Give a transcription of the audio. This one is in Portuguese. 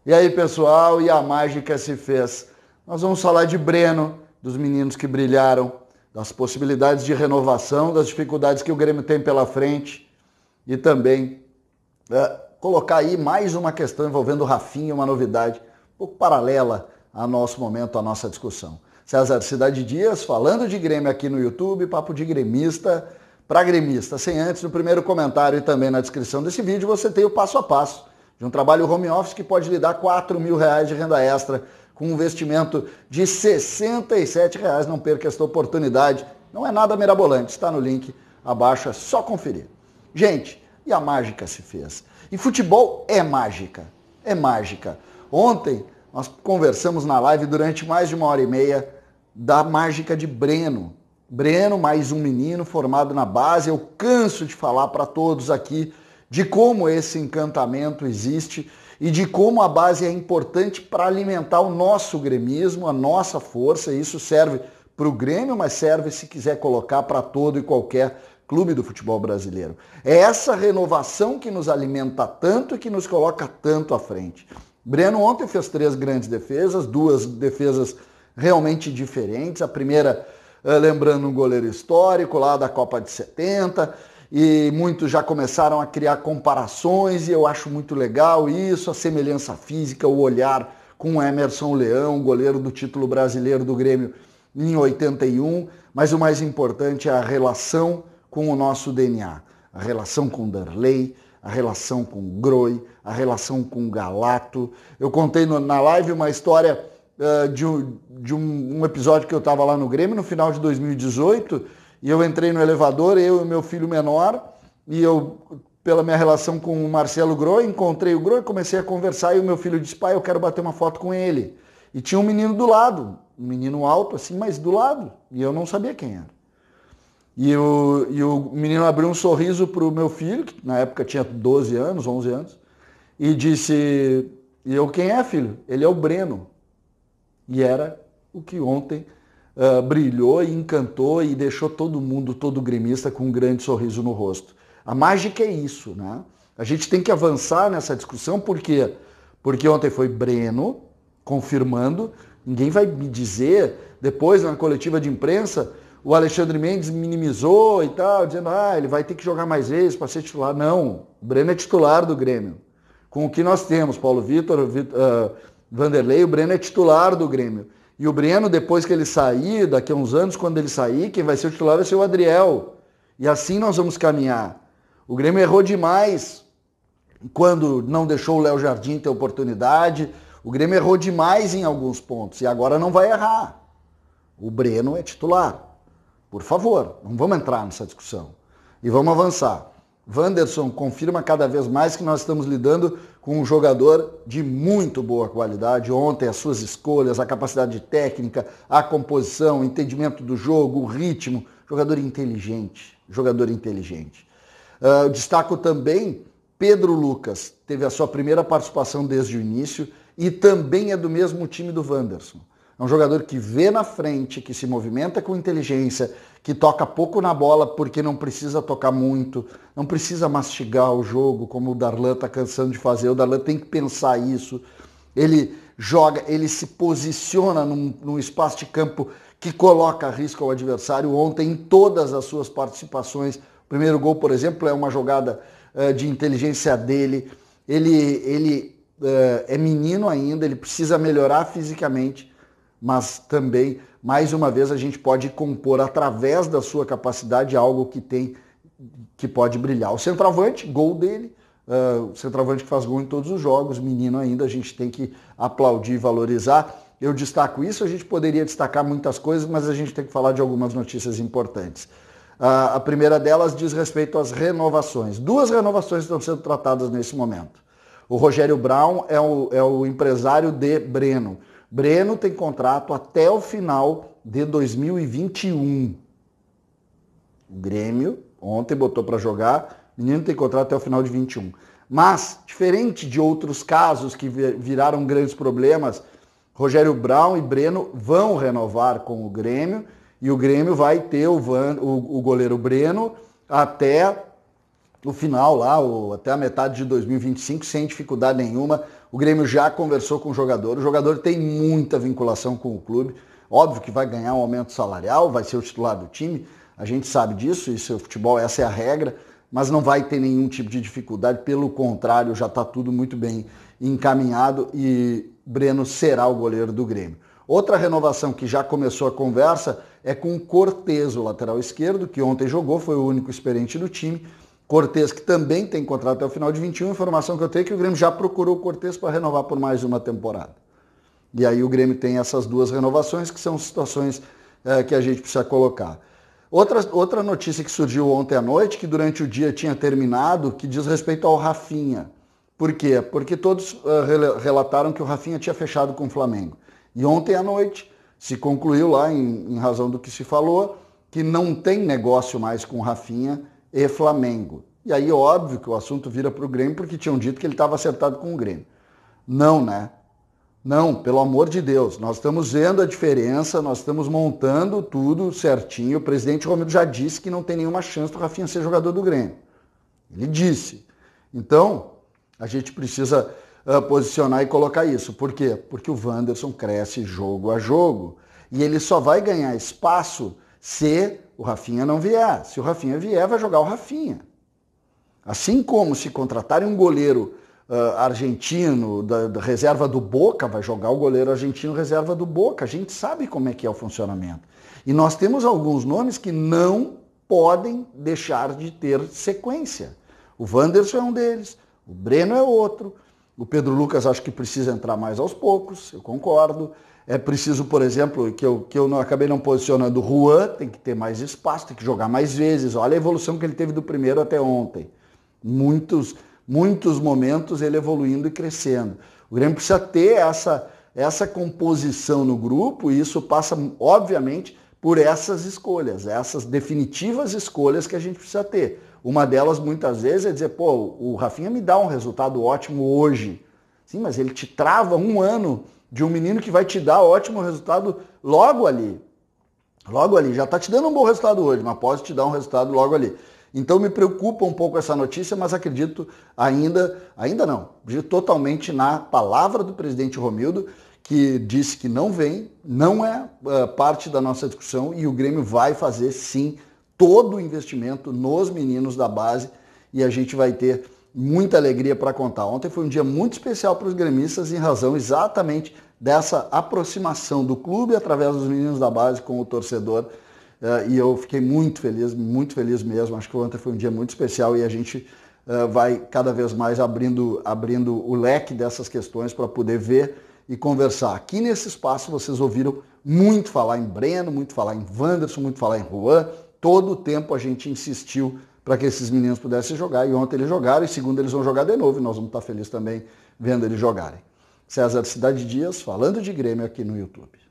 E aí, pessoal, e a mágica se fez. Nós vamos falar de Breno, dos meninos que brilharam, das possibilidades de renovação, das dificuldades que o Grêmio tem pela frente e também colocar aí mais uma questão envolvendo o Rafinha, uma novidade um pouco paralela ao nosso momento, à nossa discussão. César Cidade Dias, falando de Grêmio aqui no YouTube, papo de gremista para gremista. Sem antes, no primeiro comentário e também na descrição desse vídeo, você tem o passo a passo de um trabalho home office que pode lhe dar R$4.000 de renda extra com um investimento de R$67. Não perca esta oportunidade. Não é nada mirabolante, está no link abaixo, é só conferir. Gente, e a mágica se fez. E futebol é mágica, é mágica. Ontem nós conversamos na live durante mais de 1h30 da mágica de Breno. Breno, mais um menino formado na base. Eu canso de falar para todos aqui de como esse encantamento existe e de como a base é importante para alimentar o nosso gremismo, a nossa força. Isso serve para o Grêmio, mas serve, se quiser colocar, para todo e qualquer clube do futebol brasileiro. É essa renovação que nos alimenta tanto e que nos coloca tanto à frente. Breno ontem fez 3 grandes defesas, 2 defesas realmente diferentes. A primeira, lembrando um goleiro histórico lá da Copa de 70, e muitos já começaram a criar comparações, e eu acho muito legal isso, a semelhança física, o olhar com o Emerson Leão, goleiro do título brasileiro do Grêmio em 81, mas o mais importante é a relação com o nosso DNA, a relação com o Darley, a relação com o Groi, a relação com o Galato. Eu contei na live uma história de um episódio que eu estava lá no Grêmio no final de 2018, e eu entrei no elevador, eu e o meu filho menor, e eu, pela minha relação com o Marcelo Groi, encontrei o Groi, comecei a conversar, e o meu filho disse: pai, eu quero bater uma foto com ele. E tinha um menino do lado, um menino alto assim, mas do lado, e eu não sabia quem era. E o menino abriu um sorriso para o meu filho, que na época tinha 12 anos, 11 anos, e disse: e eu, quem é, filho? Ele é o Breno. E era o que ontem brilhou e encantou e deixou todo mundo, todo gremista, com um grande sorriso no rosto. A mágica é isso, né? A gente tem que avançar nessa discussão, por quê? Porque ontem foi Breno confirmando. Ninguém vai me dizer, depois na coletiva de imprensa, o Alexandre Mendes minimizou e tal, dizendo: ele vai ter que jogar mais vezes para ser titular. Não, o Breno é titular do Grêmio. Com o que nós temos, Paulo Vitor, Vanderlei, o Breno é titular do Grêmio. E o Breno, depois que ele sair, daqui a uns anos, quando ele sair, quem vai ser o titular vai ser o Adriel. E assim nós vamos caminhar. O Grêmio errou demais quando não deixou o Léo Jardim ter oportunidade. O Grêmio errou demais em alguns pontos e agora não vai errar. O Breno é titular. Por favor, não vamos entrar nessa discussão. E vamos avançar. Wanderson confirma cada vez mais que nós estamos lidando com um jogador de muito boa qualidade. Ontem as suas escolhas, a capacidade técnica, a composição, o entendimento do jogo, o ritmo. Jogador inteligente, jogador inteligente. Destaco também Pedro Lucas, teve a sua primeira participação desde o início e também é do mesmo time do Wanderson. É um jogador que vê na frente, que se movimenta com inteligência, que toca pouco na bola porque não precisa tocar muito, não precisa mastigar o jogo como o Darlan está cansando de fazer. O Darlan tem que pensar isso. Ele joga, ele se posiciona num espaço de campo que coloca a risco ao adversário. Ontem, em todas as suas participações, o primeiro gol, por exemplo, é uma jogada de inteligência dele. Ele é menino ainda, ele precisa melhorar fisicamente, mas também, mais uma vez, a gente pode compor através da sua capacidade algo que pode brilhar. O centroavante, gol dele, o centroavante que faz gol em todos os jogos, menino ainda, a gente tem que aplaudir e valorizar. Eu destaco isso, a gente poderia destacar muitas coisas, mas a gente tem que falar de algumas notícias importantes. A primeira delas diz respeito às renovações. 2 renovações estão sendo tratadas nesse momento. O Rogério Braun é o empresário de Breno. Breno tem contrato até o final de 2021. O Grêmio ontem botou para jogar, o menino tem contrato até o final de 21. Mas, diferente de outros casos que viraram grandes problemas, Rogério Braun e Breno vão renovar com o Grêmio e o Grêmio vai ter o goleiro Breno até o final lá, até a metade de 2025, sem dificuldade nenhuma. O Grêmio já conversou com o jogador tem muita vinculação com o clube, óbvio que vai ganhar um aumento salarial, vai ser o titular do time, a gente sabe disso, isso é o futebol, essa é a regra, mas não vai ter nenhum tipo de dificuldade, pelo contrário, já está tudo muito bem encaminhado e Breno será o goleiro do Grêmio. Outra renovação que já começou a conversa é com o Cortez, o lateral esquerdo, que ontem jogou, foi o único experiente do time. Cortez, que também tem contrato até o final de 21, informação que eu tenho é que o Grêmio já procurou o Cortez para renovar por mais uma temporada. E aí o Grêmio tem essas duas renovações, que são situações que a gente precisa colocar. Outra notícia que surgiu ontem à noite, que durante o dia tinha terminado, que diz respeito ao Rafinha. Por quê? Porque todos relataram que o Rafinha tinha fechado com o Flamengo. E ontem à noite se concluiu lá, em razão do que se falou, que não tem negócio mais com o Rafinha e Flamengo. E aí, óbvio que o assunto vira para o Grêmio, porque tinham dito que ele estava acertado com o Grêmio. Não, né? Não, pelo amor de Deus. Nós estamos vendo a diferença, nós estamos montando tudo certinho. O presidente Romildo já disse que não tem nenhuma chance do Rafinha ser jogador do Grêmio. Ele disse. Então, a gente precisa posicionar e colocar isso. Por quê? Porque o Wanderson cresce jogo a jogo. E ele só vai ganhar espaço se o Rafinha não vier. Se o Rafinha vier, vai jogar o Rafinha. Assim como se contratarem um goleiro argentino da reserva do Boca, vai jogar o goleiro argentino reserva do Boca. A gente sabe como é que é o funcionamento. E nós temos alguns nomes que não podem deixar de ter sequência. O Wanderson é um deles, o Breno é outro, o Pedro Lucas acho que precisa entrar mais aos poucos, eu concordo. É preciso, por exemplo, que eu não acabei não posicionando, o Juan tem que ter mais espaço, tem que jogar mais vezes. Olha a evolução que ele teve do primeiro até ontem. Muitos momentos ele evoluindo e crescendo. O Grêmio precisa ter essa composição no grupo e isso passa, obviamente, por essas escolhas, essas definitivas escolhas que a gente precisa ter. Uma delas, muitas vezes, é dizer, pô, o Rafinha me dá um resultado ótimo hoje. Sim, mas ele te trava um ano de um menino que vai te dar ótimo resultado logo ali. Logo ali. Já está te dando um bom resultado hoje, mas pode te dar um resultado logo ali. Então me preocupa um pouco essa notícia, mas acredito acredito totalmente na palavra do presidente Romildo, que disse que não vem, não é parte da nossa discussão e o Grêmio vai fazer sim todo o investimento nos meninos da base e a gente vai ter muita alegria para contar. Ontem foi um dia muito especial para os gremistas em razão exatamente dessa aproximação do clube através dos meninos da base com o torcedor. E eu fiquei muito feliz mesmo. Acho que ontem foi um dia muito especial e a gente vai cada vez mais abrindo o leque dessas questões para poder ver e conversar. Aqui nesse espaço vocês ouviram muito falar em Breno, muito falar em Wanderson, muito falar em Juan. Todo o tempo a gente insistiu para que esses meninos pudessem jogar e ontem eles jogaram e segundo eles vão jogar de novo e nós vamos estar felizes também vendo eles jogarem. César Cidade Dias falando de Grêmio aqui no YouTube.